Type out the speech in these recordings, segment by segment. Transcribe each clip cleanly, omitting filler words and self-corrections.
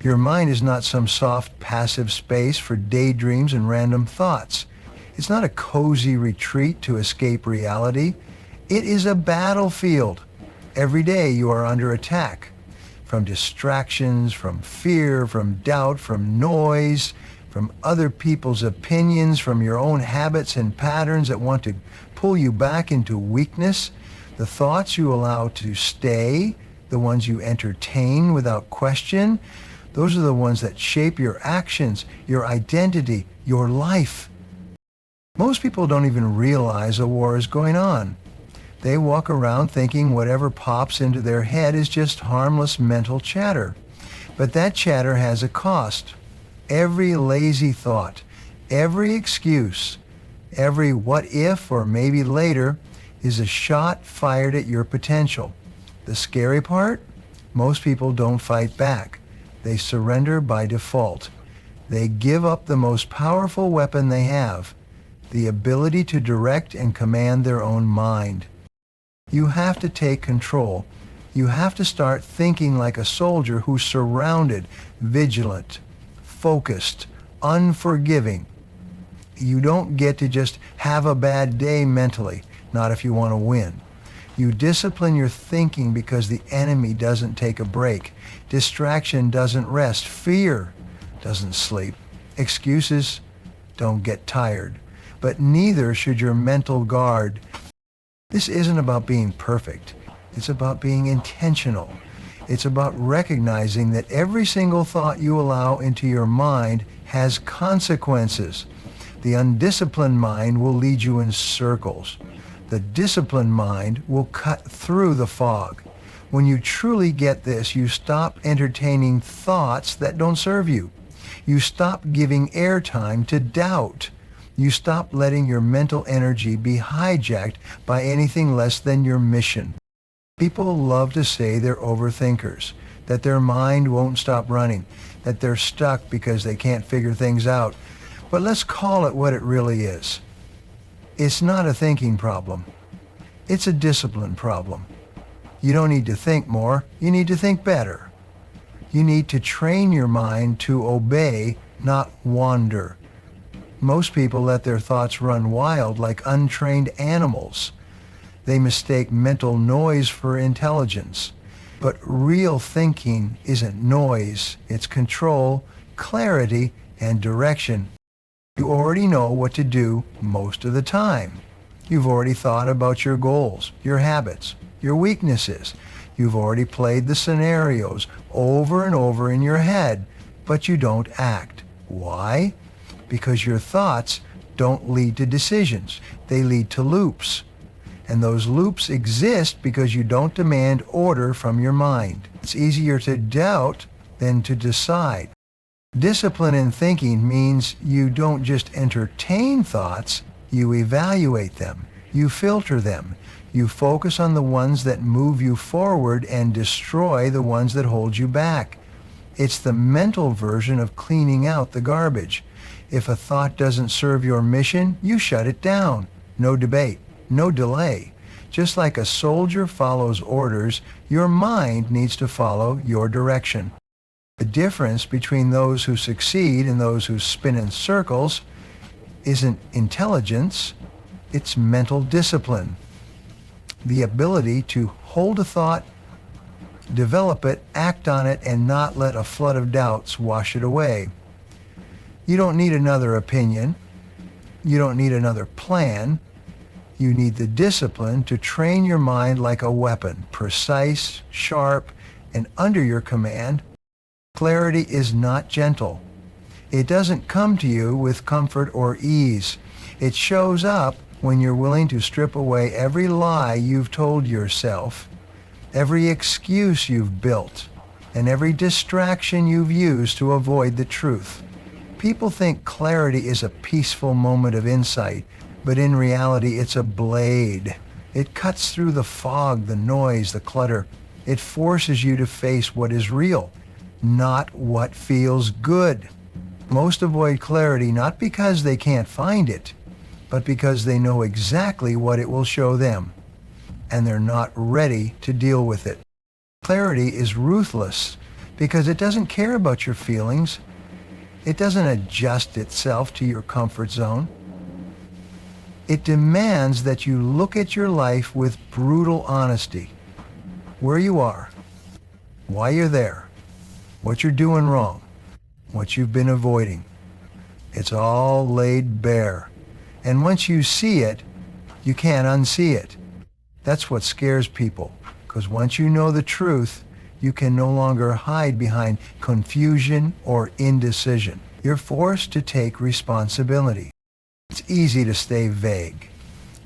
Your mind is not some soft, passive space for daydreams and random thoughts. It's not a cozy retreat to escape reality. It is a battlefield. Every day you are under attack. From distractions, from fear, from doubt, from noise, from other people's opinions, from your own habits and patterns that want to pull you back into weakness. The thoughts you allow to stay, the ones you entertain without question, those are the ones that shape your actions, your identity, your life. Most people don't even realize a war is going on. They walk around thinking whatever pops into their head is just harmless mental chatter. But that chatter has a cost. Every lazy thought, every excuse, every what if or maybe later is a shot fired at your potential. The scary part? Most people don't fight back. They surrender by default. They give up the most powerful weapon they have, the ability to direct and command their own mind. You have to take control. You have to start thinking like a soldier who's surrounded, vigilant, focused, unforgiving. You don't get to just have a bad day mentally, not if you want to win. You discipline your thinking because the enemy doesn't take a break. Distraction doesn't rest. Fear doesn't sleep. Excuses don't get tired. But neither should your mental guard. This isn't about being perfect. It's about being intentional. It's about recognizing that every single thought you allow into your mind has consequences. The undisciplined mind will lead you in circles. The disciplined mind will cut through the fog. When you truly get this, you stop entertaining thoughts that don't serve you. You stop giving airtime to doubt. You stop letting your mental energy be hijacked by anything less than your mission. People love to say they're overthinkers, that their mind won't stop running, that they're stuck because they can't figure things out. But let's call it what it really is. It's not a thinking problem. It's a discipline problem. You don't need to think more. You need to think better. You need to train your mind to obey, not wander. Most people let their thoughts run wild like untrained animals. They mistake mental noise for intelligence. But real thinking isn't noise. It's control, clarity, and direction. You already know what to do most of the time. You've already thought about your goals, your habits, your weaknesses. You've already played the scenarios over and over in your head, but you don't act. Why? Because your thoughts don't lead to decisions. They lead to loops. And those loops exist because you don't demand order from your mind. It's easier to doubt than to decide. Discipline in thinking means you don't just entertain thoughts, you evaluate them, you filter them, you focus on the ones that move you forward and destroy the ones that hold you back. It's the mental version of cleaning out the garbage. If a thought doesn't serve your mission, you shut it down. No debate, no delay. Just like a soldier follows orders, your mind needs to follow your direction. The difference between those who succeed and those who spin in circles isn't intelligence, it's mental discipline. The ability to hold a thought, develop it, act on it, and not let a flood of doubts wash it away. You don't need another opinion. You don't need another plan. You need the discipline to train your mind like a weapon, precise, sharp, and under your command. Clarity is not gentle. It doesn't come to you with comfort or ease. It shows up when you're willing to strip away every lie you've told yourself, every excuse you've built, and every distraction you've used to avoid the truth. People think clarity is a peaceful moment of insight, but in reality it's a blade. It cuts through the fog, the noise, the clutter. It forces you to face what is real, not what feels good. Most avoid clarity not because they can't find it, but because they know exactly what it will show them, and they're not ready to deal with it. Clarity is ruthless because it doesn't care about your feelings. It doesn't adjust itself to your comfort zone. It demands that you look at your life with brutal honesty. Where you are, why you're there, what you're doing wrong, what you've been avoiding. It's all laid bare. And once you see it, you can't unsee it. That's what scares people, because once you know the truth, you can no longer hide behind confusion or indecision. You're forced to take responsibility. It's easy to stay vague,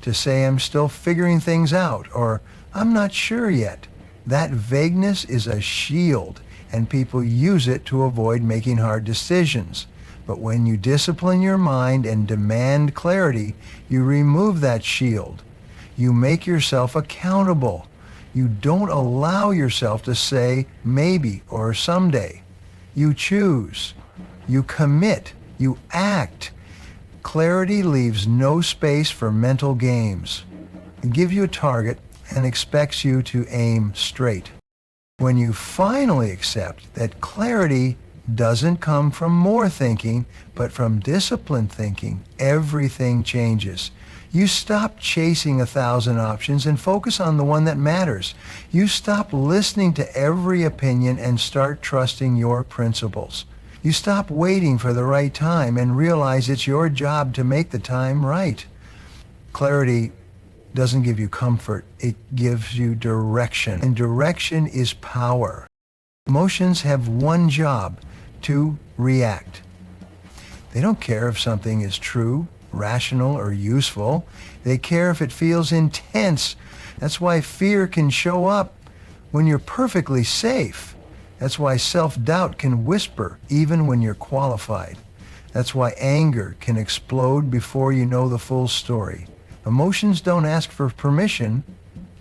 to say I'm still figuring things out, or I'm not sure yet. That vagueness is a shield, and people use it to avoid making hard decisions. But when you discipline your mind and demand clarity, you remove that shield. You make yourself accountable. You don't allow yourself to say maybe or someday. You choose. You commit. You act. Clarity leaves no space for mental games. It gives you a target and expects you to aim straight. When you finally accept that clarity doesn't come from more thinking, but from disciplined thinking, everything changes. You stop chasing 1,000 options and focus on the one that matters. You stop listening to every opinion and start trusting your principles. You stop waiting for the right time and realize it's your job to make the time right. Clarity doesn't give you comfort, it gives you direction. And direction is power. Emotions have one job: to react. They don't care if something is true, rational, or useful. They care if it feels intense. That's why fear can show up when you're perfectly safe. That's why self-doubt can whisper even when you're qualified. That's why anger can explode before you know the full story. Emotions don't ask for permission,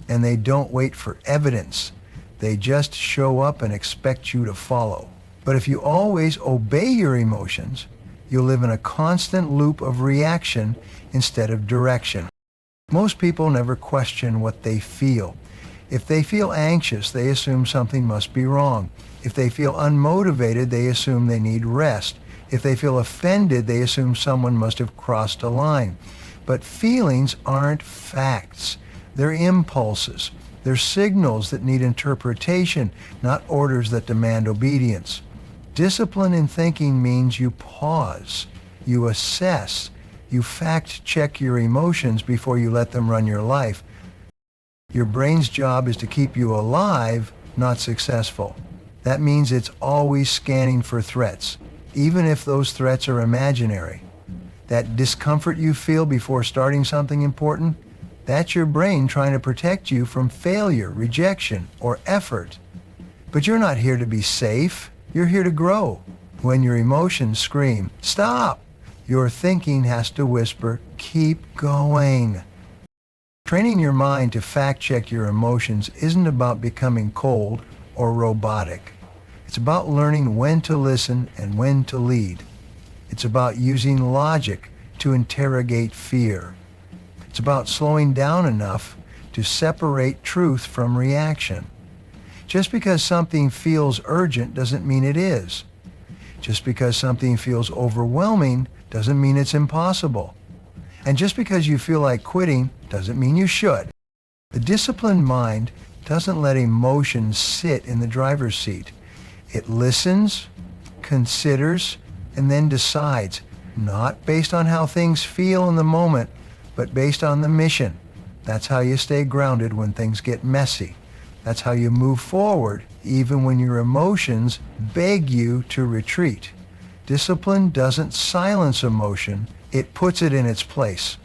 and they don't wait for evidence. They just show up and expect you to follow. But if you always obey your emotions, you'll live in a constant loop of reaction instead of direction. Most people never question what they feel. If they feel anxious, they assume something must be wrong. If they feel unmotivated, they assume they need rest. If they feel offended, they assume someone must have crossed a line. But feelings aren't facts. They're impulses. They're signals that need interpretation, not orders that demand obedience. Discipline in thinking means you pause, you assess, you fact-check your emotions before you let them run your life. Your brain's job is to keep you alive, not successful. That means it's always scanning for threats, even if those threats are imaginary. That discomfort you feel before starting something important, that's your brain trying to protect you from failure, rejection, or effort. But you're not here to be safe. You're here to grow. When your emotions scream, "Stop!" your thinking has to whisper, "Keep going." Training your mind to fact-check your emotions isn't about becoming cold or robotic. It's about learning when to listen and when to lead. It's about using logic to interrogate fear. It's about slowing down enough to separate truth from reaction. Just because something feels urgent doesn't mean it is. Just because something feels overwhelming doesn't mean it's impossible. And just because you feel like quitting doesn't mean you should. The disciplined mind doesn't let emotions sit in the driver's seat. It listens, considers, and then decides, not based on how things feel in the moment, but based on the mission. That's how you stay grounded when things get messy. That's how you move forward even when your emotions beg you to retreat. Discipline doesn't silence emotion, it puts it in its place.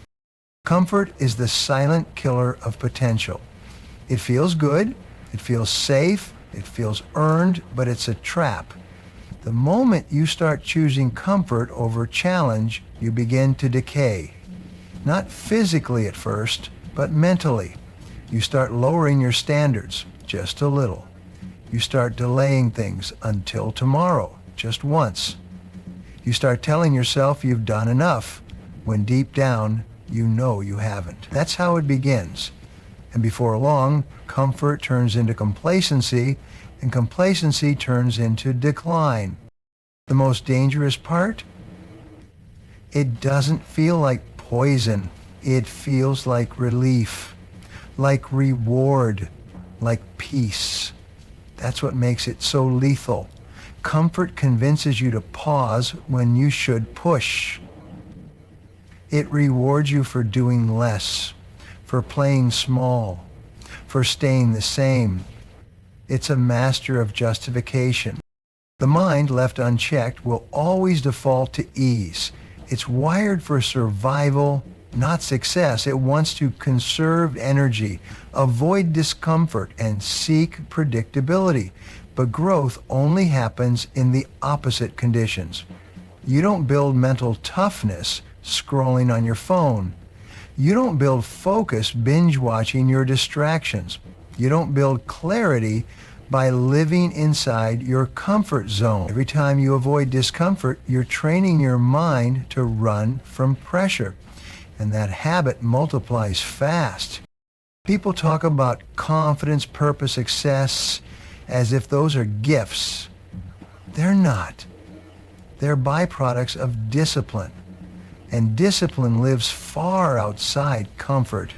Comfort is the silent killer of potential. It feels good, it feels safe, it feels earned, but it's a trap. The moment you start choosing comfort over challenge, you begin to decay. Not physically at first, but mentally. You start lowering your standards, just a little. You start delaying things until tomorrow, just once. You start telling yourself you've done enough, when deep down, you know you haven't. That's how it begins. And before long, comfort turns into complacency, and complacency turns into decline. The most dangerous part? It doesn't feel like poison. It feels like relief, like reward, like peace. That's what makes it so lethal. Comfort convinces you to pause when you should push. It rewards you for doing less, for playing small, for staying the same. It's a master of justification. The mind, left unchecked, will always default to ease. It's wired for survival, not success. It wants to conserve energy, avoid discomfort, and seek predictability. But growth only happens in the opposite conditions. You don't build mental toughness scrolling on your phone. You don't build focus binge watching your distractions. You don't build clarity by living inside your comfort zone. Every time you avoid discomfort, you're training your mind to run from pressure. And that habit multiplies fast. People talk about confidence, purpose, success as if those are gifts. They're not. They're byproducts of discipline. And discipline lives far outside comfort.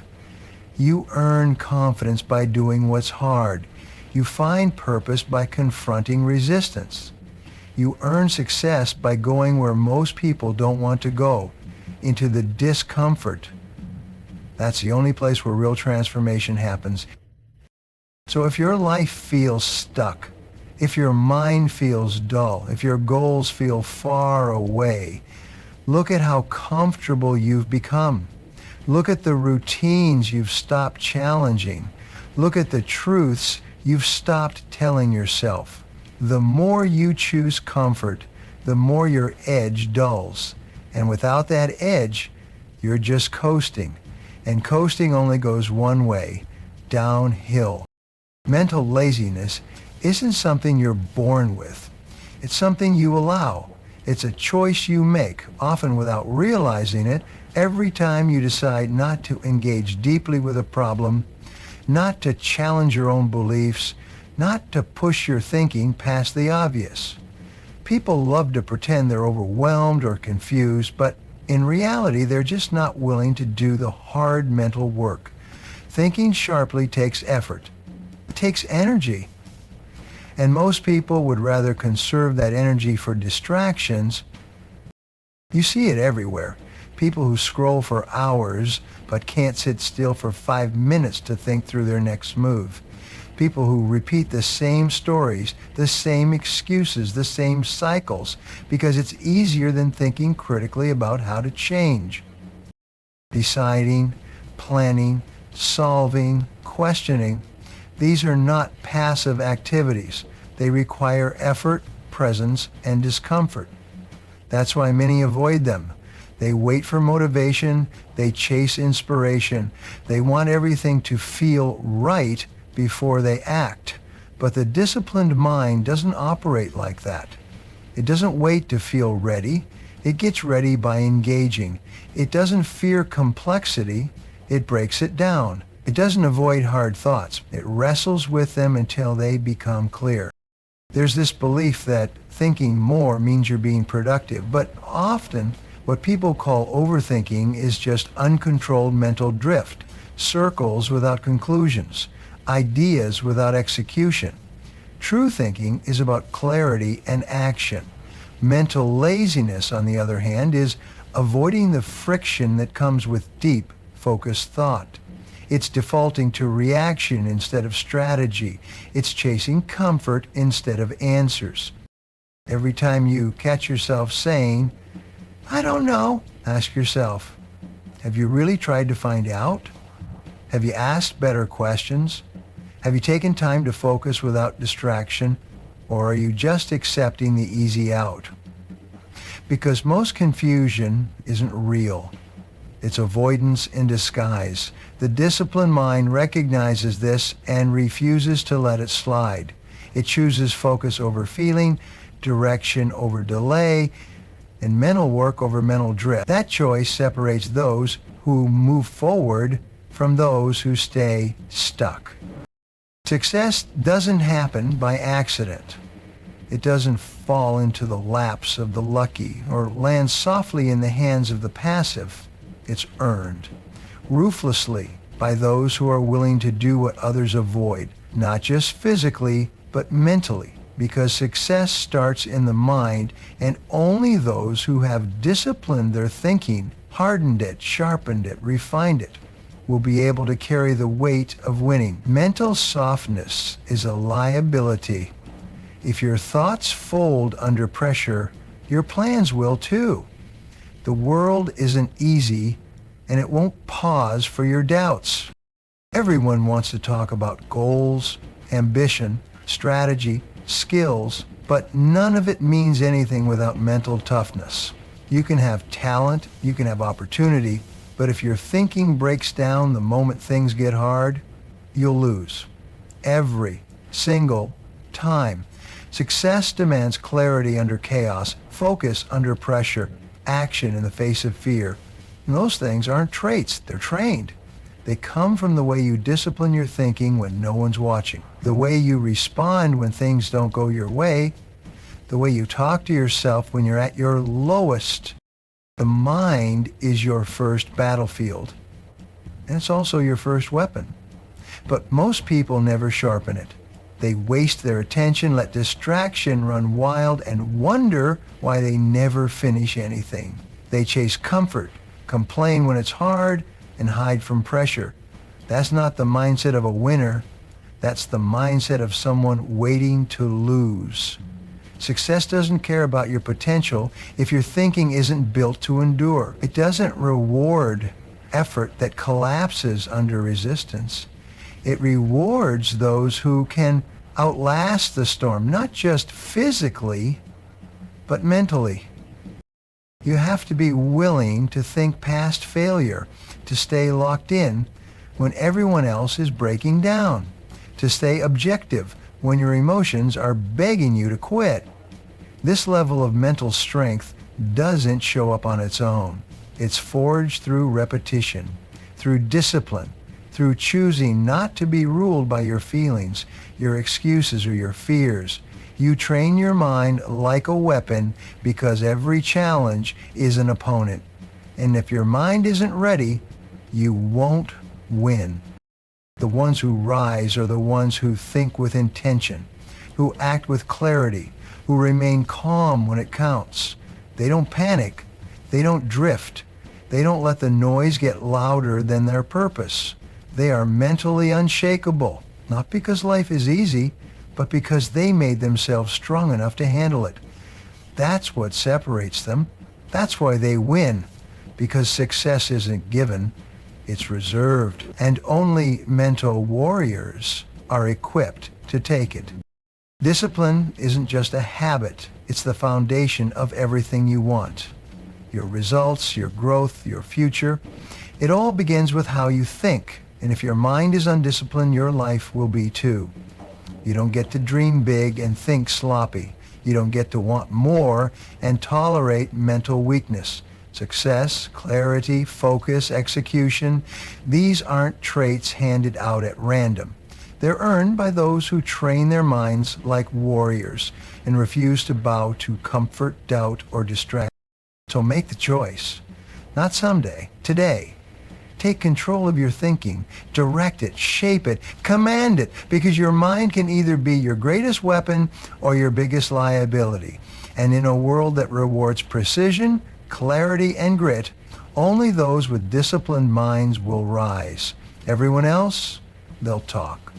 You earn confidence by doing what's hard. You find purpose by confronting resistance. You earn success by going where most people don't want to go, into the discomfort. That's the only place where real transformation happens. So if your life feels stuck, if your mind feels dull, if your goals feel far away, look at how comfortable you've become. Look at the routines you've stopped challenging. Look at the truths you've stopped telling yourself. The more you choose comfort, the more your edge dulls. And without that edge, you're just coasting. And coasting only goes one way, downhill. Mental laziness isn't something you're born with. It's something you allow. It's a choice you make, often without realizing it, every time you decide not to engage deeply with a problem, not to challenge your own beliefs, not to push your thinking past the obvious. People love to pretend they're overwhelmed or confused, but in reality, they're just not willing to do the hard mental work. Thinking sharply takes effort. It takes energy. And most people would rather conserve that energy for distractions. You see it everywhere. People who scroll for hours but can't sit still for 5 minutes to think through their next move. People who repeat the same stories, the same excuses, the same cycles, because it's easier than thinking critically about how to change. Deciding, planning, solving, questioning, these are not passive activities. They require effort, presence, and discomfort. That's why many avoid them. They wait for motivation, they chase inspiration. They want everything to feel right before they act. But the disciplined mind doesn't operate like that. It doesn't wait to feel ready. It gets ready by engaging. It doesn't fear complexity. It breaks it down. It doesn't avoid hard thoughts. It wrestles with them until they become clear. There's this belief that thinking more means you're being productive, but often what people call overthinking is just uncontrolled mental drift, circles without conclusions, ideas without execution. True thinking is about clarity and action. Mental laziness, on the other hand, is avoiding the friction that comes with deep, focused thought. It's defaulting to reaction instead of strategy. It's chasing comfort instead of answers. Every time you catch yourself saying, "I don't know," ask yourself, have you really tried to find out? Have you asked better questions? Have you taken time to focus without distraction? Or are you just accepting the easy out? Because most confusion isn't real. It's avoidance in disguise. The disciplined mind recognizes this and refuses to let it slide. It chooses focus over feeling, direction over delay, and mental work over mental drift. That choice separates those who move forward from those who stay stuck. Success doesn't happen by accident. It doesn't fall into the laps of the lucky or land softly in the hands of the passive. It's earned ruthlessly by those who are willing to do what others avoid, not just physically, but mentally, because success starts in the mind, and only those who have disciplined their thinking, hardened it, sharpened it, refined it, will be able to carry the weight of winning. Mental softness is a liability. If your thoughts fold under pressure, your plans will too. The world isn't easy, and it won't pause for your doubts. Everyone wants to talk about goals, ambition, strategy, skills, but none of it means anything without mental toughness. You can have talent, you can have opportunity, but if your thinking breaks down the moment things get hard, you'll lose. Every single time. Success demands clarity under chaos, focus under pressure, action in the face of fear. And those things aren't traits, they're trained. They come from the way you discipline your thinking when no one's watching, the way you respond when things don't go your way, the way you talk to yourself when you're at your lowest. The mind is your first battlefield, and it's also your first weapon. But most people never sharpen it. They waste their attention, let distraction run wild, and wonder why they never finish anything. They chase comfort, complain when it's hard, and hide from pressure. That's not the mindset of a winner. That's the mindset of someone waiting to lose. Success doesn't care about your potential if your thinking isn't built to endure. It doesn't reward effort that collapses under resistance. It rewards those who can outlast the storm, not just physically, but mentally. You have to be willing to think past failure, to stay locked in when everyone else is breaking down, to stay objective when your emotions are begging you to quit. This level of mental strength doesn't show up on its own. It's forged through repetition, through discipline, through choosing not to be ruled by your feelings, your excuses, or your fears. You train your mind like a weapon because every challenge is an opponent. And if your mind isn't ready, you won't win. The ones who rise are the ones who think with intention, who act with clarity, who remain calm when it counts. They don't panic. They don't drift. They don't let the noise get louder than their purpose. They are mentally unshakable, not because life is easy, but because they made themselves strong enough to handle it. That's what separates them. That's why they win, because success isn't given, it's reserved, and only mental warriors are equipped to take it. Discipline isn't just a habit, it's the foundation of everything you want. Your results, your growth, your future. It all begins with how you think, and if your mind is undisciplined, your life will be too. You don't get to dream big and think sloppy. You don't get to want more and tolerate mental weakness. Success, clarity, focus, execution, these aren't traits handed out at random. They're earned by those who train their minds like warriors and refuse to bow to comfort, doubt, or distraction. So make the choice. Not someday, today. Take control of your thinking, direct it, shape it, command it, because your mind can either be your greatest weapon or your biggest liability. And in a world that rewards precision, clarity, and grit, only those with disciplined minds will rise. Everyone else, they'll talk,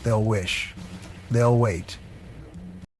they'll wish, they'll wait.